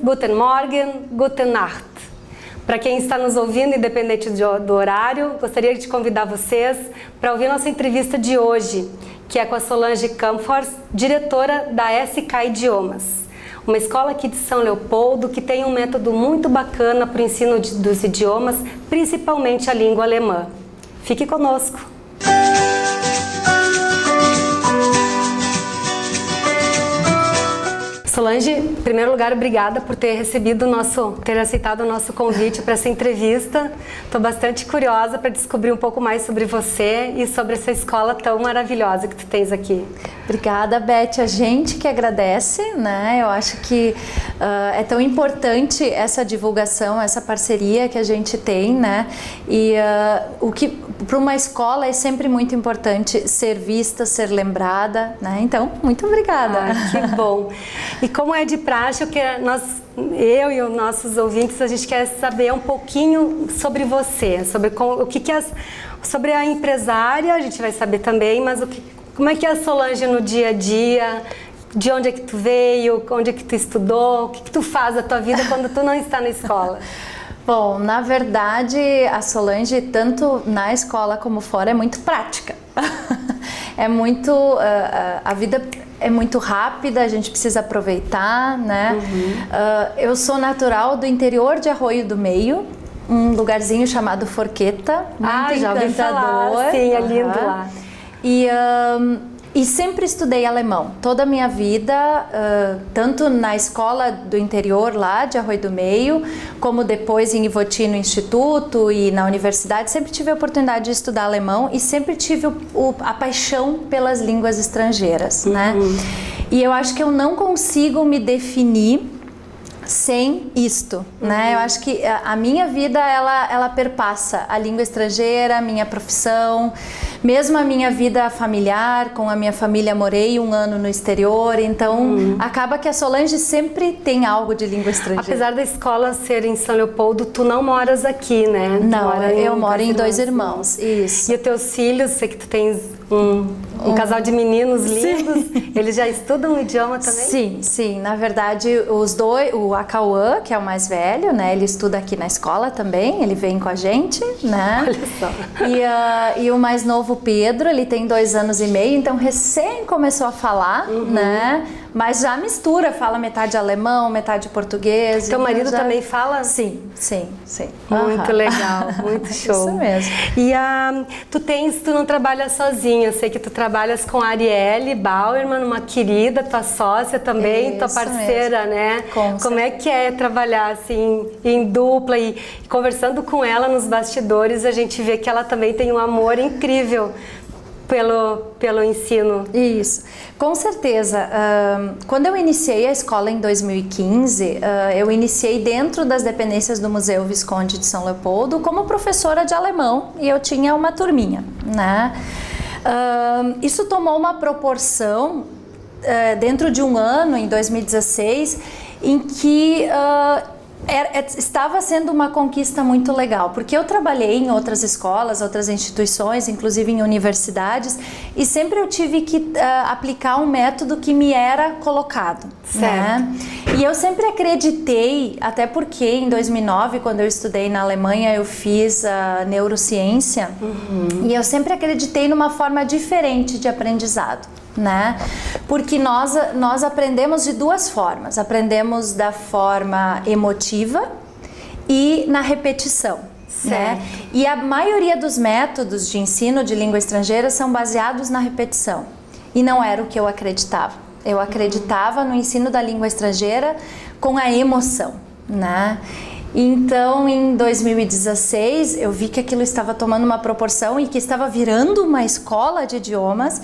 Guten Morgen, Guten Nacht. Para quem está nos ouvindo, independente do horário, gostaria de convidar vocês para ouvir nossa entrevista de hoje, que é com a Solange Campforst, diretora da SK Idiomas, uma escola aqui de São Leopoldo que tem um método muito bacana para o ensino dos idiomas, principalmente a língua alemã. Fique conosco! Solange, em primeiro lugar, obrigada por ter aceitado o nosso convite para essa entrevista. Estou bastante curiosa para descobrir um pouco mais sobre você e sobre essa escola tão maravilhosa que tu tens aqui. Obrigada, Beth. A gente que agradece, né? Eu acho que é tão importante essa divulgação, essa parceria que a gente tem, né? E o que para uma escola é sempre muito importante ser vista, ser lembrada, né? Então, muito obrigada. Que bom. E como é de praxe, eu e os nossos ouvintes, a gente quer saber um pouquinho sobre você, sobre sobre a empresária, a gente vai saber também, mas como é que é a Solange no dia a dia, de onde é que tu veio, onde é que tu estudou, o que tu faz da tua vida quando tu não está na escola? Bom, na verdade, a Solange, tanto na escola como fora, é muito prática. A vida é muito rápida, a gente precisa aproveitar, né? Eu sou natural do interior de Arroio do Meio, um lugarzinho chamado Forqueta, muito já ouvi falar, sim, é lindo lá. E sempre estudei alemão, toda a minha vida, tanto na escola do interior lá de Arroio do Meio, como depois em Ivoti no instituto e na universidade, sempre tive a oportunidade de estudar alemão e sempre tive a paixão pelas línguas estrangeiras, né? E eu acho que eu não consigo me definir sem isto, né? Eu acho que a minha vida, ela perpassa a língua estrangeira, a minha profissão, mesmo a minha vida familiar, com a minha família morei 1 ano no exterior, então acaba que a Solange sempre tem algo de língua estrangeira. Apesar da escola ser em São Leopoldo, tu não moras aqui, né? Não, eu moro em Dois Irmãos, isso. E os teus filhos, sei que tu tens um casal de meninos lindos, eles já estudam o idioma também? Sim, sim. Na verdade, os dois, o Acauã, que é o mais velho, né? Ele estuda aqui na escola também, ele vem com a gente, né? Olha só. E o mais novo, Pedro, ele tem 2 anos e meio, então recém começou a falar, né? Mas já mistura, fala metade alemão, metade português. Teu marido também fala? Sim. Muito legal, muito show. Isso mesmo. E tu não trabalha sozinha, eu sei que tu trabalhas com a Arielle Bauerman, uma querida, tua sócia também, tua parceira, mesmo. Né? Com Como é que é trabalhar assim em dupla e conversando com ela nos bastidores, a gente vê que ela também tem um amor incrível pelo ensino. Isso, com certeza. Quando eu iniciei a escola em 2015, eu iniciei dentro das dependências do Museu Visconde de São Leopoldo como professora de alemão e eu tinha uma turminha, né? Isso tomou uma proporção dentro de 1 ano, em 2016, em que estava sendo uma conquista muito legal, porque eu trabalhei em outras escolas, outras instituições, inclusive em universidades, e sempre eu tive que aplicar um método que me era colocado, né? E eu sempre acreditei, até porque em 2009, quando eu estudei na Alemanha, eu fiz neurociência, e eu sempre acreditei numa forma diferente de aprendizado, né? Porque nós aprendemos de 2 formas. Aprendemos da forma emotiva e na repetição, né? E a maioria dos métodos de ensino de língua estrangeira são baseados na repetição. E não era o que eu acreditava. Eu acreditava no ensino da língua estrangeira com a emoção, né? Então, em 2016, eu vi que aquilo estava tomando uma proporção e que estava virando uma escola de idiomas.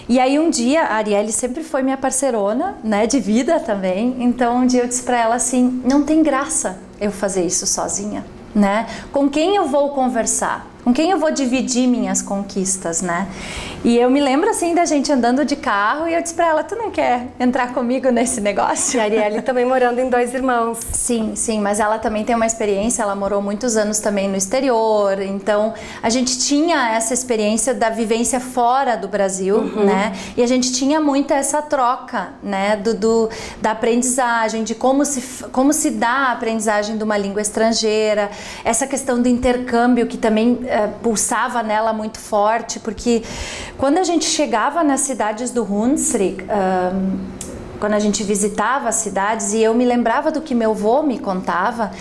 E aí um dia, a Arielle sempre foi minha parceirona, né, de vida também, então um dia eu disse pra ela assim, não tem graça eu fazer isso sozinha, né? Com quem eu vou conversar? com quem eu vou dividir minhas conquistas, né? E eu me lembro assim da gente andando de carro e eu disse pra ela, tu não quer entrar comigo nesse negócio? E a Arielle também morando em Dois Irmãos. Sim, sim, mas ela também tem uma experiência, ela morou muitos anos também no exterior, então a gente tinha essa experiência da vivência fora do Brasil, né? E a gente tinha muito essa troca, né? Da aprendizagem, de como se dá a aprendizagem de uma língua estrangeira, essa questão do intercâmbio que também pulsava nela muito forte, porque quando a gente chegava nas cidades do Hunsrück, quando a gente visitava as cidades e eu me lembrava do que meu avô me contava,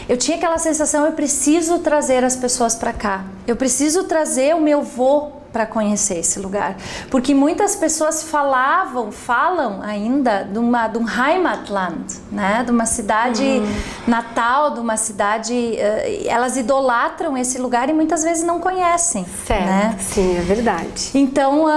eu tinha aquela sensação, eu preciso trazer as pessoas para cá, eu preciso trazer o meu avô para conhecer esse lugar, porque muitas pessoas falam ainda de um Heimatland, né? De uma cidade natal, de uma cidade, elas idolatram esse lugar e muitas vezes não conhecem. Certo, né? sim, é verdade. Então,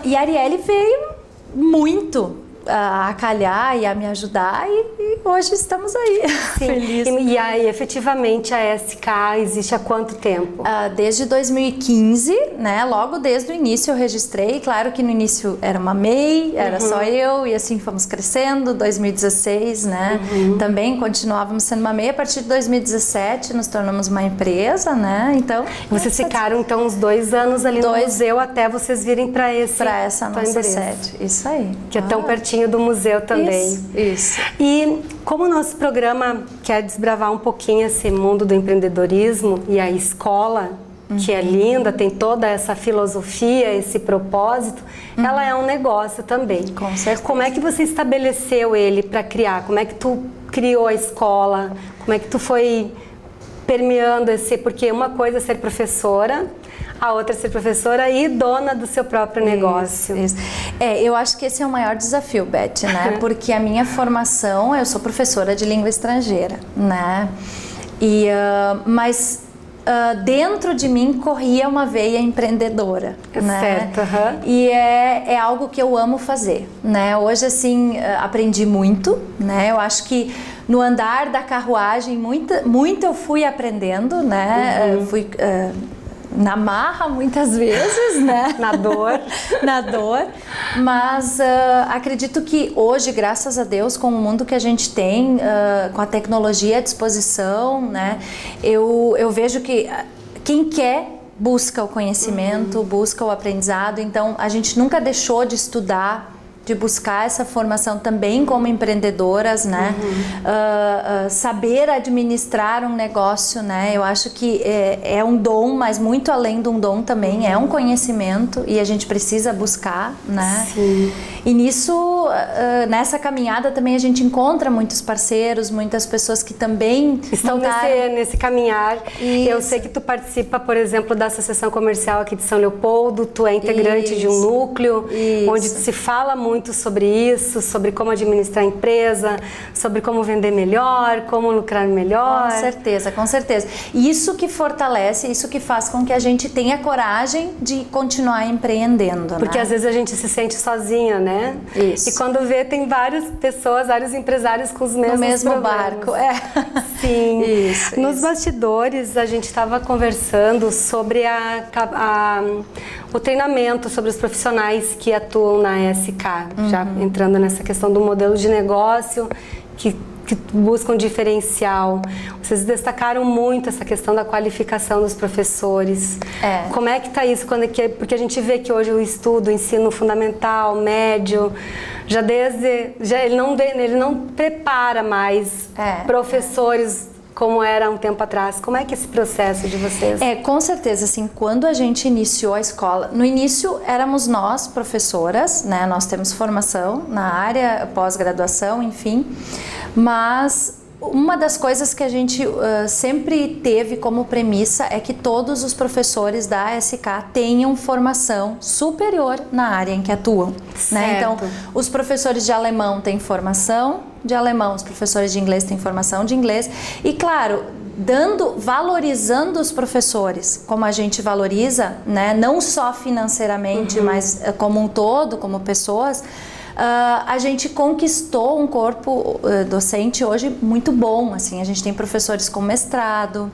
e a Arielle veio muito a calhar e a me ajudar e hoje estamos aí. Sim. Feliz. E aí, efetivamente, a SK existe há quanto tempo? Desde 2015, né? Logo desde o início eu registrei. Claro que no início era uma MEI, era só eu e assim fomos crescendo. 2016, né? Também continuávamos sendo uma MEI. A partir de 2017 nos tornamos uma empresa, né? Então vocês ficaram então uns 2 anos ali no museu até vocês virem para essa nossa sede. Isso aí. Que é tão pertinho do museu também. Isso. E como o nosso programa quer desbravar um pouquinho esse mundo do empreendedorismo e a escola, que é linda, tem toda essa filosofia, esse propósito, ela é um negócio também. Com certeza. Como é que você estabeleceu ele para criar? Como é que tu criou a escola? Como é que tu foi permeando porque uma coisa é ser professora, a outra é ser professora e dona do seu próprio negócio. Isso. Eu acho que esse é o maior desafio, Beth, né? Porque a minha formação, eu sou professora de língua estrangeira, né? Mas dentro de mim corria uma veia empreendedora, né? Certo. E é algo que eu amo fazer, né? Hoje, assim, aprendi muito, né? Eu acho que no andar da carruagem, muito eu fui aprendendo, né? Fui na marra muitas vezes, né? Na dor. Na dor, mas acredito que hoje, graças a Deus, com o mundo que a gente tem, com a tecnologia à disposição, né? Eu vejo que quem quer busca o conhecimento, busca o aprendizado, então a gente nunca deixou de estudar, de buscar essa formação também como empreendedoras, né? Saber administrar um negócio, né? Eu acho que é um dom, mas muito além de um dom também, é um conhecimento e a gente precisa buscar, né? Sim. E nisso, nessa caminhada também a gente encontra muitos parceiros, muitas pessoas que também estão nesse caminhar. Isso. Eu sei que tu participa, por exemplo, da Associação Comercial aqui de São Leopoldo, tu é integrante de um núcleo, onde se fala muito sobre isso, sobre como administrar a empresa, sobre como vender melhor, como lucrar melhor. Com certeza, com certeza. Isso que fortalece, isso que faz com que a gente tenha coragem de continuar empreendendo. Porque né? Às vezes a gente se sente sozinha, né? Isso. E quando vê, tem várias pessoas, vários empresários com os mesmos no mesmo problemas. barco. Sim. Isso. Nos bastidores, a gente estava conversando sobre o treinamento, sobre os profissionais que atuam na SK, já entrando nessa questão do modelo de negócio que buscam diferencial. Vocês destacaram muito essa questão da qualificação dos professores. Como é que está isso? Porque a gente vê que hoje o ensino fundamental, médio, ele não prepara mais professores como era um tempo atrás. Como é que é esse processo de vocês? Com certeza, assim, quando a gente iniciou a escola, no início éramos nós, professoras, né? Nós temos formação na área, pós-graduação, enfim, mas uma das coisas que a gente sempre teve como premissa é que todos os professores da SK tenham formação superior na área em que atuam, né? Então, os professores de alemão têm formação de alemão, os professores de inglês têm formação de inglês e, claro, valorizando os professores como a gente valoriza, né? Não só financeiramente, mas como um todo, como pessoas. A gente conquistou um corpo docente hoje muito bom, assim, a gente tem professores com mestrado,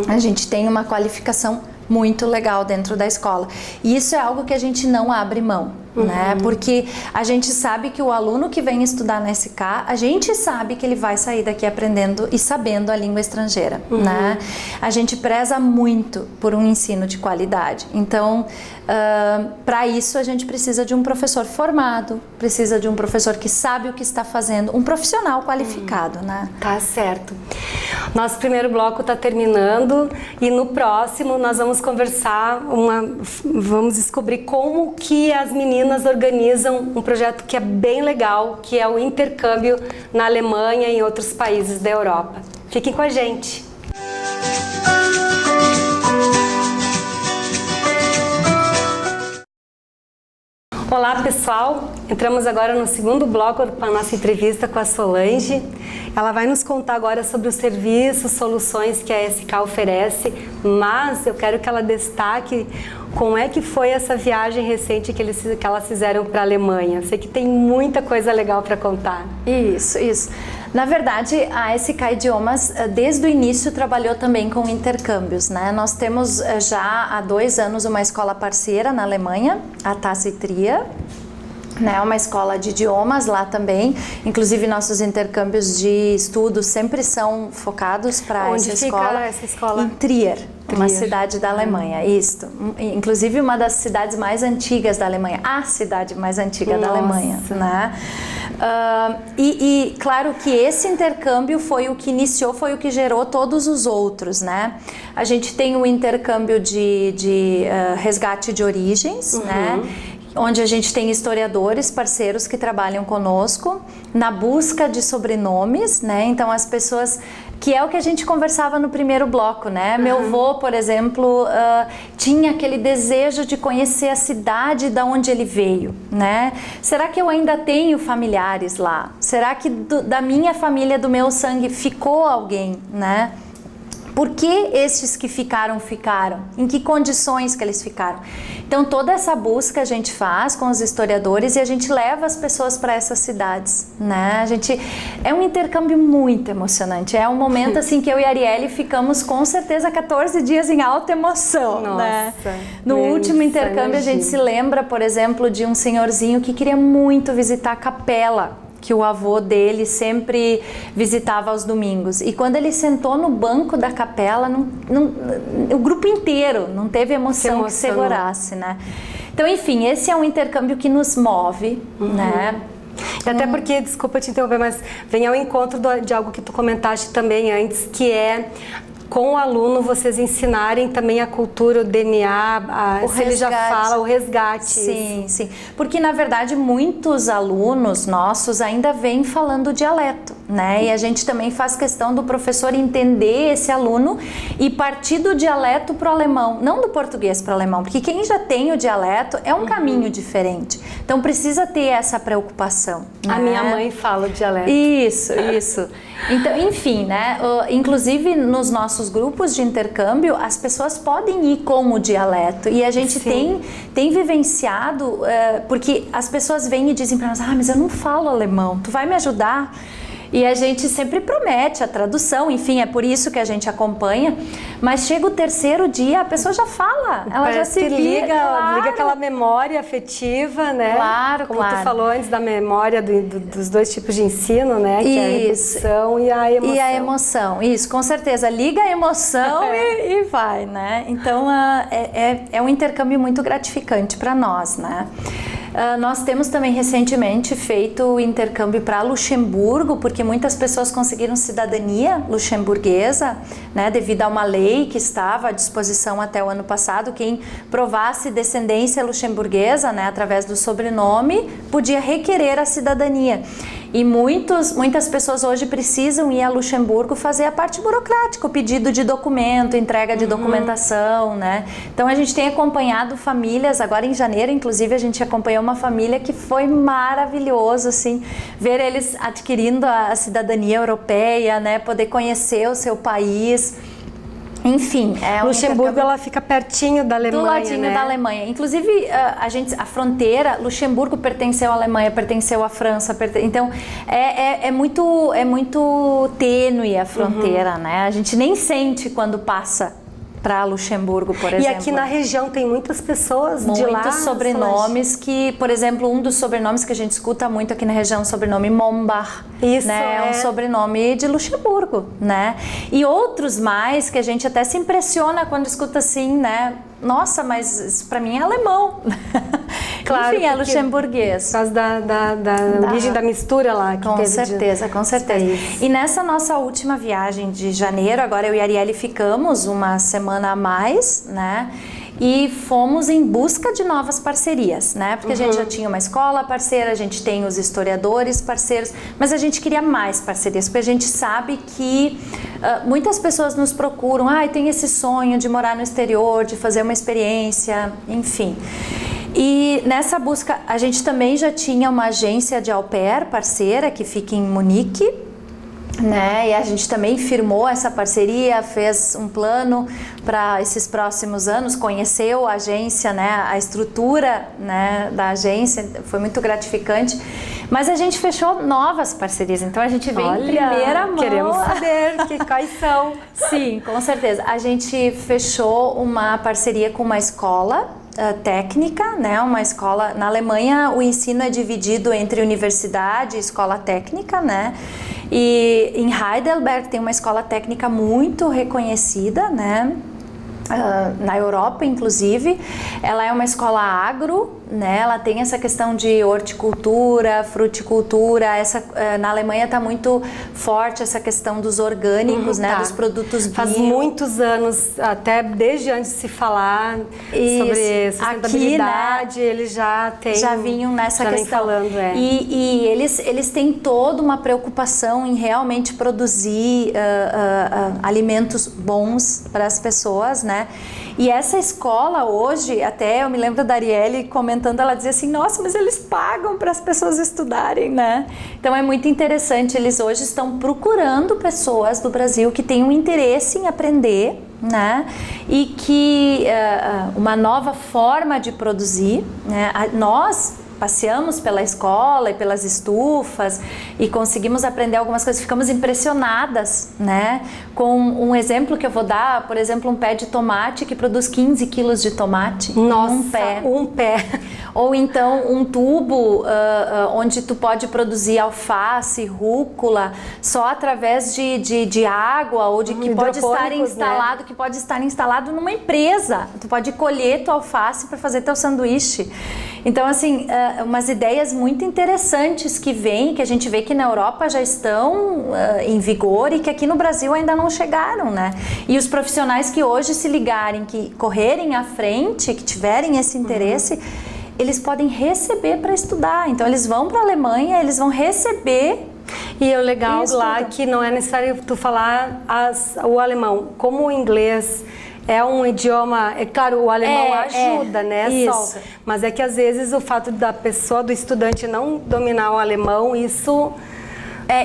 a gente tem uma qualificação muito legal dentro da escola. E isso é algo que a gente não abre mão, né? Porque a gente sabe que o aluno que vem estudar na SK, a gente sabe que ele vai sair daqui aprendendo e sabendo a língua estrangeira, né? A gente preza muito por um ensino de qualidade. Então, para isso a gente precisa de um professor formado, precisa de um professor que sabe o que está fazendo, um profissional qualificado, né? Tá certo. Nosso primeiro bloco está terminando e no próximo nós vamos conversar, vamos descobrir como que as meninas organizam um projeto que é bem legal, que é o intercâmbio na Alemanha e em outros países da Europa. Fiquem com a gente! Olá pessoal, entramos agora no segundo bloco para a nossa entrevista com a Solange. Ela vai nos contar agora sobre os serviços, soluções que a SK oferece, mas eu quero que ela destaque como é que foi essa viagem recente que elas fizeram para a Alemanha. Sei que tem muita coisa legal para contar. Isso. Na verdade, a SK Idiomas, desde o início, trabalhou também com intercâmbios, né? Nós temos já há 2 anos uma escola parceira na Alemanha, a Tacitria, né? Uma escola de idiomas lá também. Inclusive, nossos intercâmbios de estudos sempre são focados para essa escola. Onde fica essa escola? Em Trier. Uma cidade da Alemanha, isto. Inclusive uma das cidades mais antigas da Alemanha, a cidade mais antiga da Alemanha, né? Claro que esse intercâmbio foi o que iniciou, foi o que gerou todos os outros, né? A gente tem o intercâmbio de resgate de origens, né? Onde a gente tem historiadores, parceiros que trabalham conosco na busca de sobrenomes, né? Então as pessoas, que é o que a gente conversava no primeiro bloco, né? Meu avô, por exemplo, tinha aquele desejo de conhecer a cidade da onde ele veio, né? Será que eu ainda tenho familiares lá? Será que da minha família, do meu sangue, ficou alguém, né? Por que estes que ficaram? Em que condições que eles ficaram? Então toda essa busca a gente faz com os historiadores e a gente leva as pessoas para essas cidades, né? É um intercâmbio muito emocionante, é um momento assim que eu e a Arielle ficamos com certeza 14 dias em alta emoção. Nossa, né? No último intercâmbio a gente se lembra, por exemplo, de um senhorzinho que queria muito visitar a capela que o avô dele sempre visitava aos domingos. E quando ele sentou no banco da capela, o grupo inteiro não teve emoção que segurasse, né? Então, enfim, esse é um intercâmbio que nos move, né? E até porque, desculpa te interromper, mas vem ao encontro de algo que tu comentaste também antes, que é com o aluno vocês ensinarem também a cultura, o DNA, se ele já fala, o resgate. Sim. Porque na verdade muitos alunos nossos ainda vêm falando dialeto, né? E a gente também faz questão do professor entender esse aluno e partir do dialeto para o alemão, não do português para o alemão, porque quem já tem o dialeto é um caminho diferente. Então precisa ter essa preocupação. A minha mãe fala o dialeto. Isso. Então, enfim, né? Inclusive nos nossos grupos de intercâmbio, as pessoas podem ir com o dialeto e a gente tem vivenciado, porque as pessoas vêm e dizem para nós, mas eu não falo alemão, tu vai me ajudar? E a gente sempre promete a tradução, enfim, é por isso que a gente acompanha, mas chega o 3º dia, a pessoa já fala, ela já se liga aquela memória afetiva, né? Como tu falou antes da memória dos 2 tipos de ensino, né? Que é a repetição e a emoção. E a emoção, isso, com certeza, liga a emoção e vai, né? Então é um intercâmbio muito gratificante para nós, né? Nós temos também recentemente feito o intercâmbio para Luxemburgo, porque muitas pessoas conseguiram cidadania luxemburguesa, né, devido a uma lei que estava à disposição até o ano passado. Quem provasse descendência luxemburguesa, né, através do sobrenome, podia requerer a cidadania. E muitas pessoas hoje precisam ir a Luxemburgo fazer a parte burocrática, o pedido de documento, entrega de documentação, né? Então a gente tem acompanhado famílias, agora em janeiro, inclusive, a gente acompanhou uma família que foi maravilhoso, assim, ver eles adquirindo a cidadania europeia, né? Poder conhecer o seu país. Enfim, Luxemburgo ela fica pertinho da Alemanha, do ladinho, né? Da Alemanha. Inclusive, a fronteira, Luxemburgo pertenceu à Alemanha, pertenceu à França, então é muito tênue a fronteira, né? A gente nem sente quando passa para Luxemburgo, por exemplo. E aqui na região tem muitas pessoas de lá? Muitos sobrenomes que, por exemplo, um dos sobrenomes que a gente escuta muito aqui na região é o sobrenome Mombach. Isso, né? É um sobrenome de Luxemburgo, né? E outros mais que a gente até se impressiona quando escuta assim, né? Nossa, mas isso pra mim é alemão. Claro, enfim, é luxemburguês. Por causa da origem da mistura lá. Que Com teve certeza, com certeza. E nessa nossa última viagem de janeiro, agora eu e a Arielle ficamos uma semana a mais, né? E fomos em busca de novas parcerias, né? Porque a gente já tinha uma escola parceira, a gente tem os historiadores parceiros, mas a gente queria mais parcerias, porque a gente sabe que muitas pessoas nos procuram, tem esse sonho de morar no exterior, de fazer uma experiência, enfim. E nessa busca, a gente também já tinha uma agência de au pair parceira que fica em Munique, né? E a gente também firmou essa parceria, fez um plano para esses próximos anos, conheceu a agência, né? A estrutura, né, da agência, foi muito gratificante. Mas a gente fechou novas parcerias, então a gente vem em primeira mão. Queremos saber quais são. Sim, com certeza. A gente fechou uma parceria com uma escola técnica, né? Uma escola na Alemanha, o ensino é dividido entre universidade e escola técnica, né? E em Heidelberg tem uma escola técnica muito reconhecida, né? Na Europa, inclusive. Ela é uma escola agro, né? Ela tem essa questão de horticultura, fruticultura. Na Alemanha está muito forte essa questão dos orgânicos, né? Dos produtos bio. Faz muitos anos, até desde antes de se falar sobre sustentabilidade, aqui, né, eles já vinham nessa questão. Falando, E eles têm toda uma preocupação em realmente produzir alimentos bons para as pessoas, né? E essa escola hoje, até eu me lembro da Arielle comentando, ela dizia assim, nossa, mas eles pagam para as pessoas estudarem, né? Então é muito interessante, eles hoje estão procurando pessoas do Brasil que tenham interesse em aprender, né? E que uma nova forma de produzir, né? Nós passeamos pela escola e pelas estufas e conseguimos aprender algumas coisas, ficamos impressionadas, né? Com um exemplo que eu vou dar, por exemplo, um pé de tomate que produz 15 quilos de tomate. Nossa, um pé. Ou então um tubo onde tu pode produzir alface, rúcula, só através de água ou de que pode estar instalado, né? Que pode estar instalado numa empresa. Tu pode colher tua alface para fazer teu sanduíche. Então, assim, umas ideias muito interessantes que vêm, que a gente vê que na Europa já estão em vigor e que aqui no Brasil ainda não chegaram, né? E os profissionais que hoje se ligarem, que correrem à frente, que tiverem esse interesse, eles podem receber para estudar. Então, eles vão para a Alemanha, eles vão receber. E o legal lá que não é necessário tu falar o alemão, como o inglês é um idioma, é claro, o alemão ajuda, né? Isso. Mas é que às vezes o fato da pessoa, do estudante não dominar o alemão, isso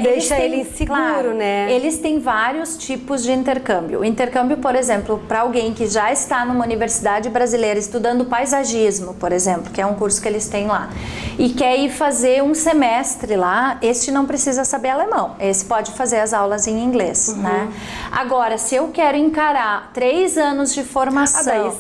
deixa ele inseguro, claro, né? Eles têm vários tipos de intercâmbio. O intercâmbio, por exemplo, para alguém que já está numa universidade brasileira estudando paisagismo, por exemplo, que é um curso que eles têm lá, e quer ir fazer um semestre lá, este não precisa saber alemão. Esse pode fazer as aulas em inglês, né? Agora, se eu quero encarar 3 anos de formação,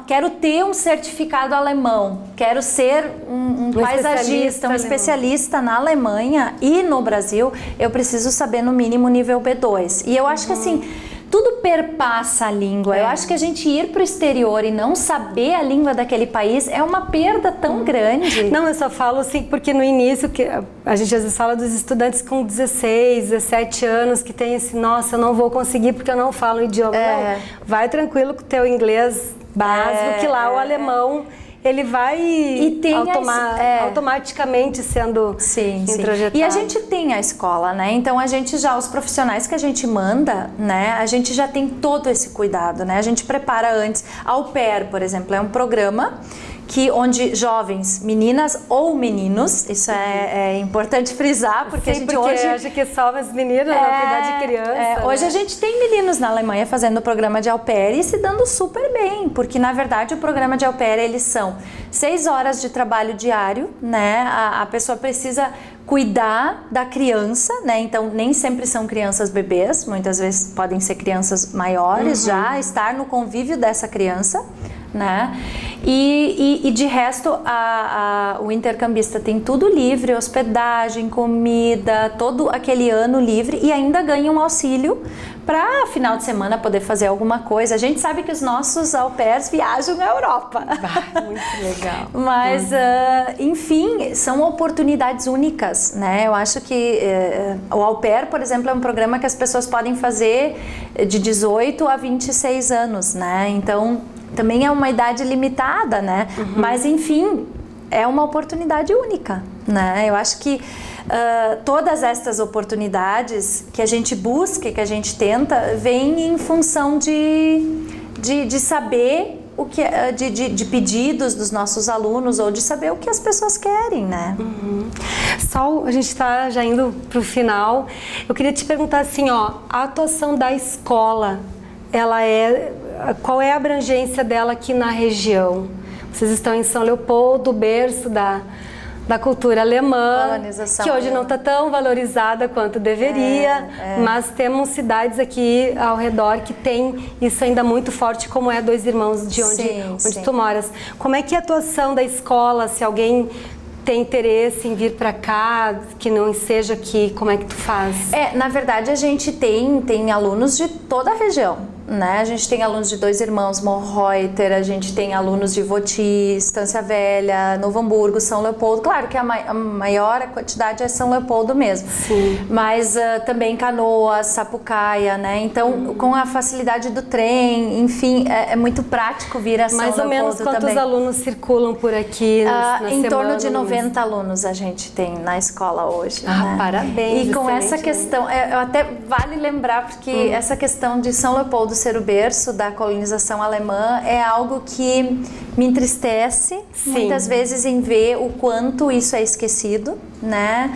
quero ter um certificado alemão, quero ser um paisagista, um especialista na Alemanha e no Brasil, eu preciso saber no mínimo nível B2. E eu acho que assim, tudo perpassa a língua. Eu acho que a gente ir para o exterior e não saber a língua daquele país é uma perda tão grande. Não, eu só falo assim, porque no início, que a gente às vezes fala dos estudantes com 16, 17 anos, que tem esse, nossa, eu não vou conseguir porque eu não falo o idioma. Não, vai tranquilo com o teu inglês básico, que lá o alemão ele vai automaticamente sendo introjetado. E a gente tem a escola, né? Então a gente os profissionais que a gente manda, né? A gente já tem todo esse cuidado, né? A gente prepara antes. Au pair, por exemplo, é um programa onde jovens, meninas ou meninos, isso é importante frisar, porque a gente hoje acha que só as meninas não cuidar de criança. Hoje a gente tem meninos na Alemanha fazendo o programa de au pair e se dando super bem, porque na verdade o programa de au pair, eles são 6 horas de trabalho diário, né? A pessoa precisa cuidar da criança, né? Então nem sempre são crianças bebês, muitas vezes podem ser crianças maiores já, estar no convívio dessa criança, né? E de resto o intercambista tem tudo livre, hospedagem, comida, todo aquele ano livre e ainda ganha um auxílio para final de semana poder fazer alguma coisa. A gente sabe que os nossos au pairs viajam na Europa. Muito legal. Mas, enfim, são oportunidades únicas, né? Eu acho que o au pair, por exemplo, é um programa que as pessoas podem fazer de 18 a 26 anos, né? Então, também é uma idade limitada, né? Mas, enfim, é uma oportunidade única, né? Eu acho que todas estas oportunidades que a gente busca, que a gente tenta, vêm em função de saber o que de pedidos dos nossos alunos ou de saber o que as pessoas querem, né? Sol, a gente está já indo para o final. Eu queria te perguntar assim, ó, a atuação da escola, qual é a abrangência dela aqui na região? Vocês estão em São Leopoldo, berço da cultura alemã, colonização, que hoje não está tão valorizada quanto deveria, mas temos cidades aqui ao redor que tem isso ainda muito forte, como é Dois Irmãos, de onde tu moras. Como é que é a atuação da escola, se alguém tem interesse em vir para cá, que não seja aqui, como é que tu faz? Na verdade a gente tem alunos de toda a região, né? A gente tem alunos de Dois Irmãos, Monreuter, a gente tem alunos de Voti, Estância Velha, Novo Hamburgo, São Leopoldo. Claro que a maior quantidade é São Leopoldo mesmo. Sim. Mas também Canoas, Sapucaia, né? Então, com a facilidade do trem, enfim, é muito prático vir a São Leopoldo também. Mais ou menos quantos alunos circulam por aqui na em semana? torno de 90 alunos a gente tem na escola hoje. Né? Parabéns! E com essa questão, até vale lembrar, porque essa questão de São Leopoldo ser o berço da colonização alemã é algo que me entristece muitas vezes em ver o quanto isso é esquecido, né?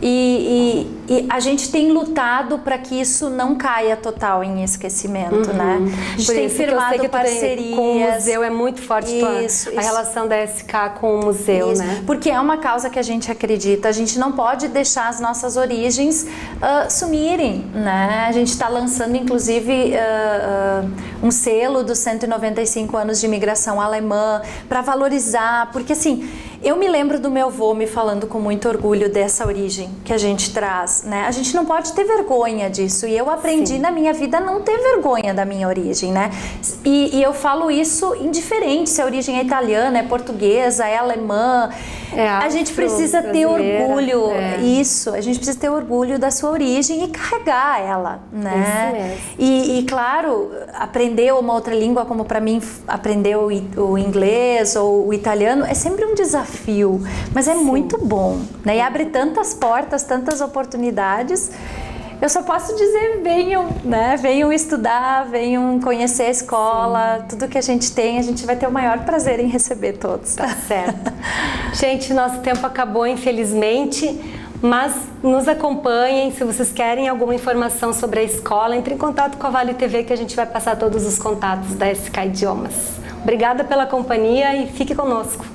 E a gente tem lutado para que isso não caia total em esquecimento, né? A gente tem firmado parcerias. Com o museu é muito forte a relação da SK com o museu, né? Porque é uma causa que a gente acredita. A gente não pode deixar as nossas origens sumirem, né? A gente está lançando, inclusive, um selo dos 195 anos de imigração alemã para valorizar, porque assim, eu me lembro do meu avô me falando com muito orgulho dessa origem que a gente traz, né? A gente não pode ter vergonha disso, e eu aprendi na minha vida a não ter vergonha da minha origem, né? E eu falo isso indiferente se a origem é italiana, é portuguesa, é alemã. A gente precisa ter orgulho, a gente precisa ter orgulho da sua origem e carregar ela, né? E claro, aprender uma outra língua, como para mim aprender o inglês ou o italiano, é sempre um desafio, mas é muito bom, né? E abre tantas portas, tantas oportunidades. Eu só posso dizer, venham, né? Venham estudar, venham conhecer a escola, tudo que a gente tem, a gente vai ter o maior prazer em receber todos. Tá certo. Gente, nosso tempo acabou, infelizmente, mas nos acompanhem. Se vocês querem alguma informação sobre a escola, entre em contato com a Vale TV, que a gente vai passar todos os contatos da SK Idiomas. Obrigada pela companhia e fique conosco.